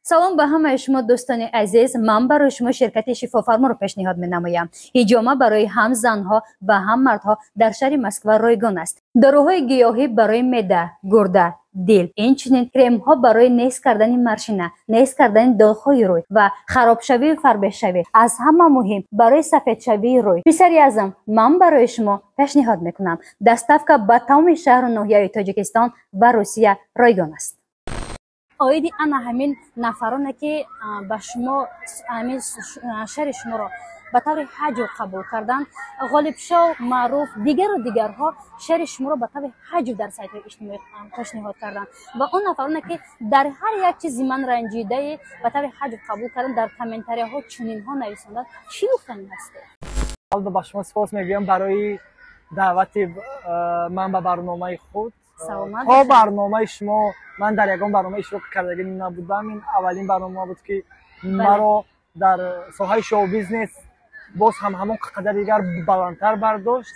سلام به همه شما دوستان عزیز. من برای شما شرکت شفافرما رو پیشنهاد می‌نمایم. حجامه برای هم زنها و هم مردها در شهر مسکو رایگان است. داروهای گیاهی برای معده، گرده، دل، اینچنین کرم ها برای نیست کردن مرشینه، نیست کردن داغ‌های روی و خراب شوی و فربه شوی، از همه مهم برای سفید شوی روی. بسیاری ازم من برای شما پیشنهاد میکنم. دستافکا به تمام شهر و ناحیه تاجیکستان و روسیه رایگان است. آیدی انا همین نفرانه که به شما همین شهر شما را به طور حج قبول کردن، غالب شاه معروف دیگر و دیگرها شهر شما را به طور حج در سایت اجتماعی پیشنهاد کردن و اون نفرانه که در هر یک چیزی من رنجیده به طور حج قبول کردن در کامنتاری ها چنین ها نویسندن. چی گفتن هست؟ البته با شما سپاس میگم برای دعوت من به برنامه خود. تا برنامه شما من در یگان برنامه اشتراک کردگی نبودم. این اولین برنامه بود که مرا در ساحه شو بیزنس باز هم همون قدر دیگر بلندتر برداشت.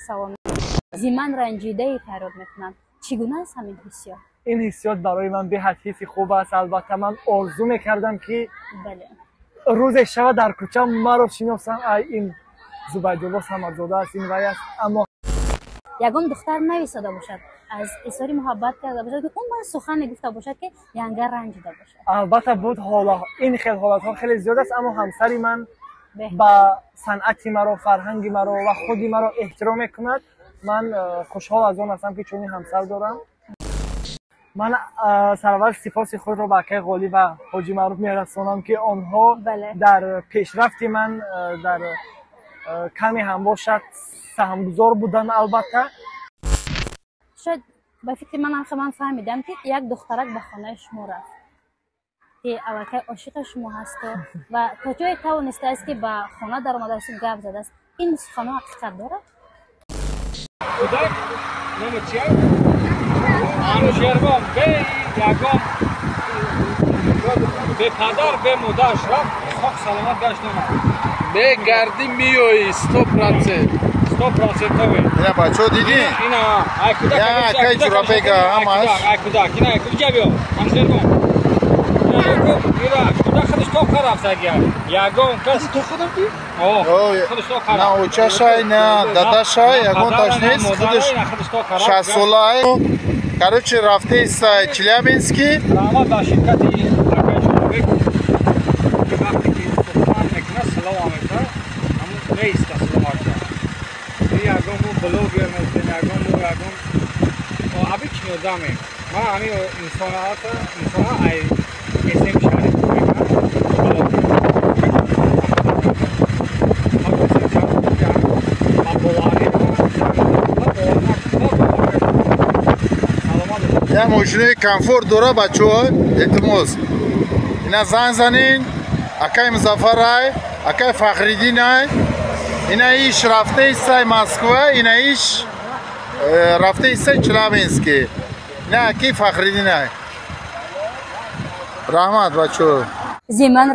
زیمن رنجیده فراد میکنم. چگونه است همین حسیات؟ این حسیات برای من به حد حسی خوب است. البته من آرزو میکردم که روز شب در کوچه مرا شناسم این زبیدالله سمرزاده است، این وی است. اما یگان دختر نویساده باشد، از اظهار محبت کرده باشد که اون من سخن گفته باشد که ینگر رنجیده باشد. البته بود حالا این خیلی حالت ها خیلی زیاد است، اما همسری من با صنعتی مرا، فرهنگی مرا و خودی مرا احترام میکند. من خوشحال از آن هستم که چنین همسر دارم. من سرور سپاس خود را به اکای غالی و حاجی معروف میرسانم که آنها در پیشرفت من در کمی هم باشد سهمگزار بودن. البته شاید به فکر من فهمیدم که یک دخترک به خانه شما رفت که الکه عاشق شما هست و تا جای توانسته است که به خانه در آمده است گپ زده است. این خانه حقیقت داره؟ کودک نمی‌چیه؟ آنوشیروان به یگام به پدر به مادرش رفت، خاک سلامت گشت نمید. به گردی میوی 100%. اینا بچه ها دیدی؟ اینا ای کودک ای جورابه که همش ای کودک اینا ای کجا بیو آنوشیروان اینا کودک خودش تو خراب سگیا یگام کس تو خودم دی؟ خودش تو خراب نه اوچه شای نه داده شای یگام تاش نیست خودش 60 ساله کروچه رفته است چلیابینسکی رحمت به شرکت این اکای که وقتی که سخن میکنه سلام میکنه همون نیست سلام میکنه یگام بلوگر میکنه یگام ابی چی میدامه من همین انسان ای اسم شهری یه ماشینه کامفورت داره بچه ها التماس اینا زن زنین اکای مظفر های اکای فخریدین های اینا ایش رفته ایستای مسکو اینا ایش رفته ایستای چلیابینسکی نه اکی فخریدین های رحمت بچه ها. زیمن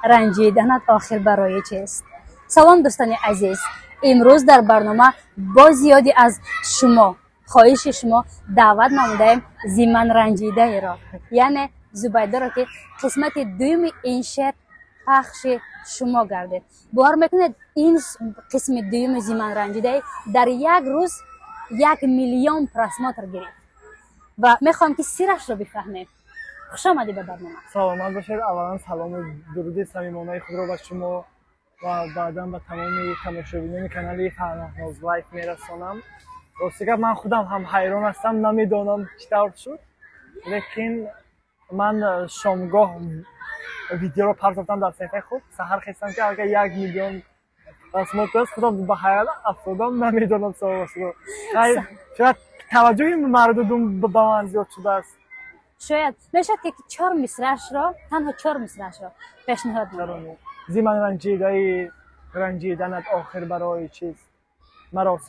رنجیدنت آخر برای چیست؟ سلام دوستان عزیز. امروز در برنامه با زیادی از شما خواهش شما دعوت نمودیم زیمن رنجیده را، یعنی زبیده را که قسمت دوم این شعر پخش شما گردید. باور میکنید این قسم دوم زیمن رنجیده در یک روز 1 میلیون پرسماتر گرفت و میخوام که سیرش را بفهمیم. خوش آمدید به برنامه. سلامت باشید. اولا سلام و درود صمیمانه خود را به شما و بعدا به تمام تماشاچیان کانال فرناز لایف میرسانم. راستی که من خودم هم حیران هستم، نمیدونم چطور شد، لیکن من شامگاه ویدیو رو پرداختم در صفحه خود. سحر خواستم که اگر 1 میلیون پرسمات است خودم به خیال افتادم، نمیدونم سوالش رو. شاید توجه مردم به من زیاد شده است. شاید بشه که 4 مصرعش را تنها 4 مصرعش را پیشنهاد می‌کنم. زیمن رنجیدنت آخر برای چیست؟ مرا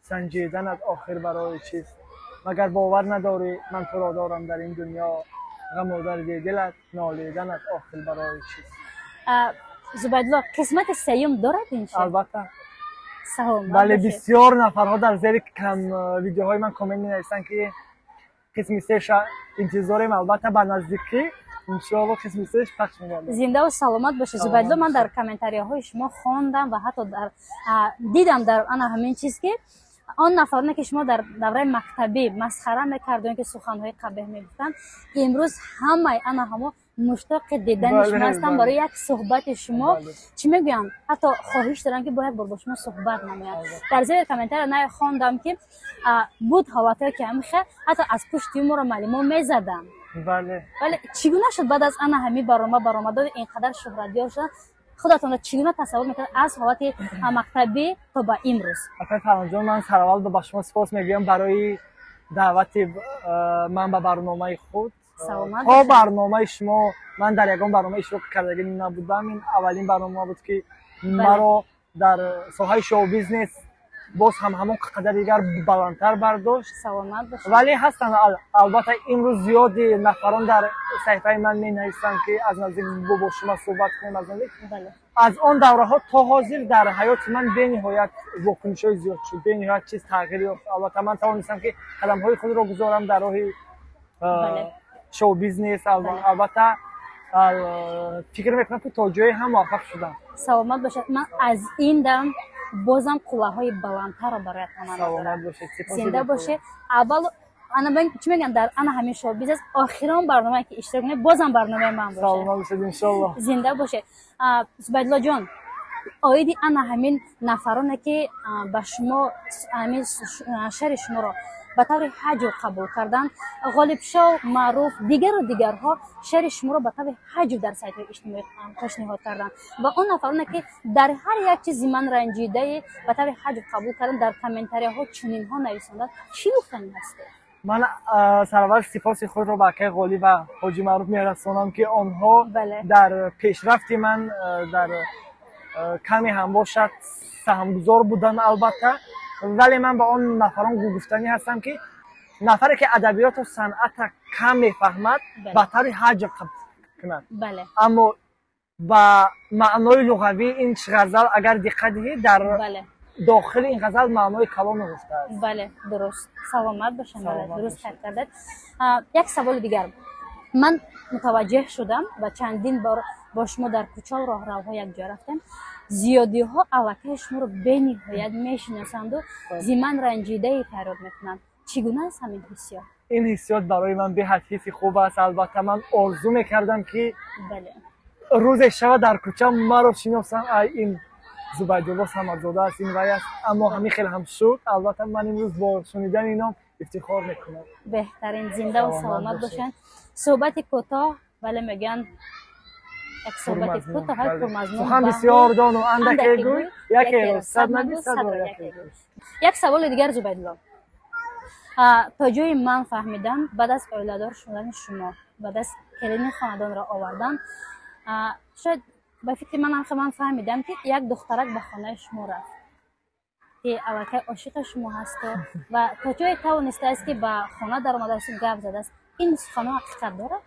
سنجیدنت آخر برای چیست؟ مگر باور نداری من تو را دارم در این دنیا، غم و درد دلت نالیدنت آخر برای چیست؟ زبیدالله قسمت سیوم دارد این شعر؟ البته بله، بسیار نفرها در زیر ویدیوهای من کامنت می‌نویسند که قسم 3 انتظاریم. البته به نزدیکی انشالله قسمتش پخش می‌گردد. زنده و سلامت باشه زبیدالله. من در کامنتاری‌های شما خواندم و حتی دیدم در آن همین چیز که آن نفرانی که شما در دوره مکتبی مسخره می‌کردن که سخن‌های قبیح می‌گفتن، امروز همه همو مشتاق دیدن شما هستن برای یک صحبت شما. چی میگن؟ حتی خواهش دارن که باید با شما صحبت نماید. در زیر کامنتار نه خواندم که بود حالتی که همیشه حتی از پشت ما رو معلومو میزدن. بله. ولی چگونه شد بعد از آن همین برآمد اینقدر شهرتیار شدن؟ خودتون چگونه تصور میکنید از حالت مکتبی تا با امروز؟ آقای فرانجان، من سرول به شما سپاس میگم برای دعوت من به برنامه خود. تا برنامه شما من در یگان برنامه اشتراک کردگی نبودم. این اولین برنامه بود که مرا در ساحه شو بیزنس باز هم همون قدر دیگر بلندتر برداشت. ولی هستن البته امروز زیادی نفران در صفحه من می نویسند که از نزدیک با شما صحبت کنیم. از نزدیک از آن دوره ها تا حاضر در حیات من به نهایت واکنش های زیاد شد، به نهایت چیز تغییر یافت. البته من توانستم که قدم های خود را گذارم در راه شو بیزنس. البته فکر میکنم که تا جای هم موفق شدم. سلامت باشد. من از این دم بازم کلاهای بلندتر رو برای تمام دارم. زنده باشه. اول انا چی میگن در انا همین شو بیزنس آخرام برنامه که اشتراک کنه بازم برنامه من باشه. سلامت باشید ان شاء الله. زنده باشه. زبیدالله جان، آیدی انا همین نفرانه که با شما همین شهر شما رو به طور حج قبول کردن، غالب شاه معروف دیگرها شهر شما رو به طور حج در سایت اجتماعی پیشنهاد کردن و اون نفرانه که در هر یک چیزی من رنجیده به طور حج قبول کردن در کامنتاری‌ها چنین ها نویسندن، چی گفتن هست؟ من سرور سپاس خود را به آقای غالی و حاجی معروف میرسانم که آنها در پیشرفت من در کمی هم باشد سهمگزار بودن. البته ولی من با آن نفران گفتنی هستم که نفری که ادبیات و صنعت کم میفهمد به طور حج قبول کند. اما با معنای لغوی این غزل اگر دقت دهید در داخل این غزل معنای کلام گفته است. بله درست. سلامت باشین. درست کردید. یک سوال دیگر من متوجه شدم و چندین بار با شما در کوچه و راهروها یک جا رفتم، زیادی ها علاقه شما رو به نهایت میشناسند و زیمن رنجیده فریاد میکنند. چگونه است همین حسیات؟ این حسیات برای من به حد حس خوب است. البته من آرزو میکردم که روز شب در کوچه مرا شناسند، این زبیدالله صمدزاده است، این وی است. اما همین خیلی هم شد. البته من امروز با شنیدن اینا افتخار میکنم. بهترین. زنده و سلامت باشین. صحبت کوتاه ولی میگن یک صحبت کوتاه های پرمضمون. سخن بسیار دان و اندک گوی، یکی روز صد نبی صد و یکی روز. یک سوال دیگر زبیدالله، تا جای من فهمیدم بعد از اولیدار شدن شما، بعد از کلین خاندان را آوردن، شاید به فکر من فهمیدم که یک دخترک به خانه شما رفت که علاقه عاشق شما هست و تا جای توانسته است که به خانه در آمده است گپ زده است. این سخن حقیقت دارد؟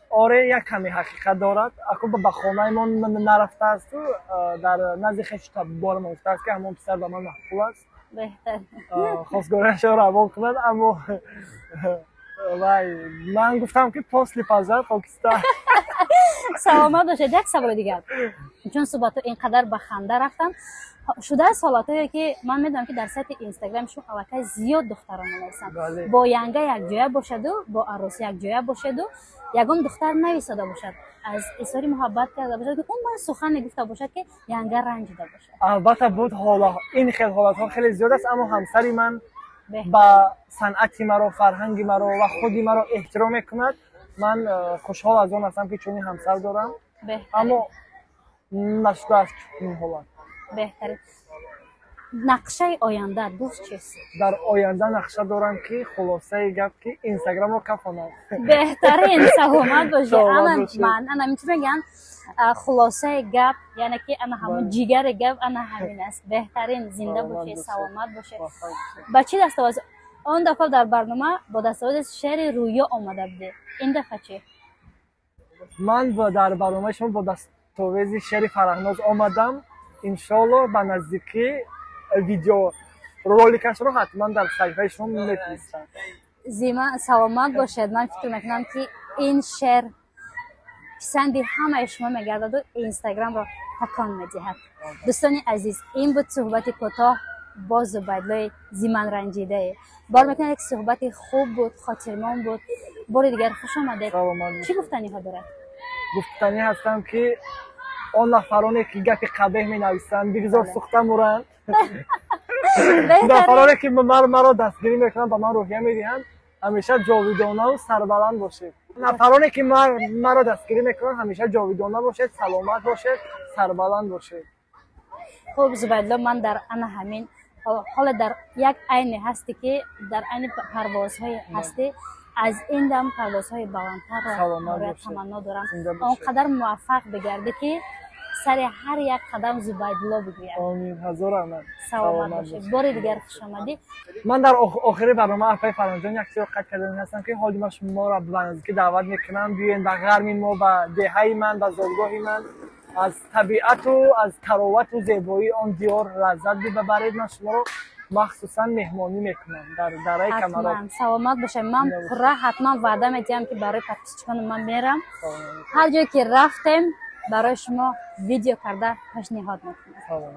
آره یک کمی حقیقت دارد. اکنون به خانه ما نرفته است و در نزد خویش بار گفته است که همون پسر به من محبوب است. بهتر. خواستگارش را روان کند. اما من گفتم که پاس لیپازر پاکستان. سلامت باشید. یک سوال دیگر، چون صحبت اینقدر به خنده رفتم، شده سوالاتایی که من میدونم که در سایت اینستاگرام شما علاقه زیاد دختران نویسند، با ینگه یک جایه باشد و با عروس یک جایه باشد و یگان دختر نویساده باشد، از اظهار محبت کرده باشد که اون من سخن گفته باشد که ینگه رنجیده باشد. البته بود حالا این خیلی حالات ها خیلی زیاد است، اما همسری من با صنعتی مرا، فرهنگی مرا و خودی مرا احترام میکند. من خوشحال از آن هستم که چنین همسر دارم. اما نشده است این حالت. بهتره. نقشه آینده دوست چیست؟ در آینده نقشه دارم که خلاصه گپ که اینستاگرام رو کفانم. بهترین. سلامت باشه. انا میگم خلاصه گپ یعنی که انا همون جیگر گپ انا همین است. بهترین. زنده باشه. سلامت باشه. بچه دستاویز اون دفعه در برنامه با دستاویز شعر رویا آمده بوده، این دفعه چی؟ من در برنامه شما با دستاویز شعر فرهناز آمدم. انشالله به نزدیکی ویدیو رولیکش رو حتما در صفحه شما میفرستم. زیما سلامت باشید. من فکر میکنم که این شعر پسندی همه شما میگردد و اینستاگرام را تکان میدهد. دوستان عزیز، این بود صحبت کوتاه با زبیدالله زیمن رنجیده. بار میکنه یک صحبت خوب بود، خاطرمان بود. بار دیگر خوش آمدید. چی گفتنی ها داره؟ گفتنی هستم که آن نفرانی که گپ قبیح می نویسند بگذار سوخته مورند. نفرانی که مرا دستگیری میکنند با من روحیه میدهند همیشه جاویدانه و سربلند باشید. نفرانی که مرا دستگیری میکنند همیشه جاویدانه باشید، سلامت باشید، سربلند باشید. خب زبیدالله، من در همین حالا در یک عین هستی که در عین پروازهای هستی، از این دم پروازهای بلندتر را برای تمنا دارم آنقدر موفق بگرده که سر هر یک قدم زبیدالله بگوید. آمین. هزار رحمت. سلامت باشید. بار دیگر خوش آمدید. من در آخر برنامه اپای فرانجان یک چیز قد کردم هستم که حالی ما شما را به نزدیکی دعوت میکنم بیاین به غرم ما، به دهه من، به زادگاه من، از طبیعت و از تراوت و زیبایی آن دیار لذت ببرید. من شما رو مخصوصا مهمانی میکنم در درای کمرات. سلامت باشه. من پره حتما وعده میدم که برای پادکستچیان من میرم. هر جایی که رفتم برای شما ویدیو کرده پیشنهاد میکنم.